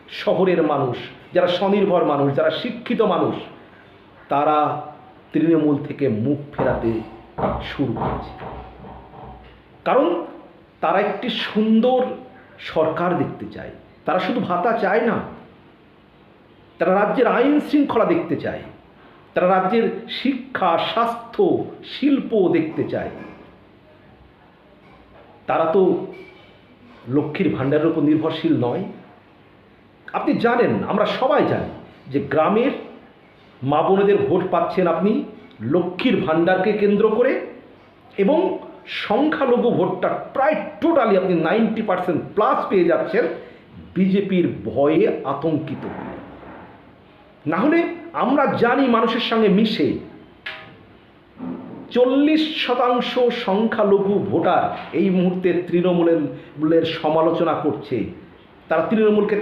শহরের মানুষ, যারা স্বনির্ভর মানুষ, যারা শিক্ষিত মানুষ, তারা তৃণমূল থেকে মুখ ফেরাতে শুরু করেছে। কারণ তারা একটি সুন্দর সরকার দেখতে চায়। তারা শুধু ভাতা চায় না, তারা রাজ্যের আইন শৃঙ্খলা দেখতে চায়, তারা রাজ্যের শিক্ষা, স্বাস্থ্য, শিল্প দেখতে চায়। তারা তো লক্ষ্মীর ভাণ্ডারের উপর নির্ভরশীল নয়। আপনি জানেন, আমরা সবাই জানি যে গ্রামের মা বোনেদের ভোট পাচ্ছেন আপনি লক্ষ্মীর ভাণ্ডারকে কেন্দ্র করে, এবং সংখ্যালঘু ভোটটা প্রায় টোটালি আপনি 90% পেয়ে যাচ্ছেন বিজেপির ভয়ে আতঙ্কিত হয়ে। না হলে আমরা জানি মানুষের সঙ্গে মিশে 40% সংখ্যালঘু ভোটার এই মুহূর্তে তৃণমূলের সমালোচনা করছে। তারা তৃণমূলকে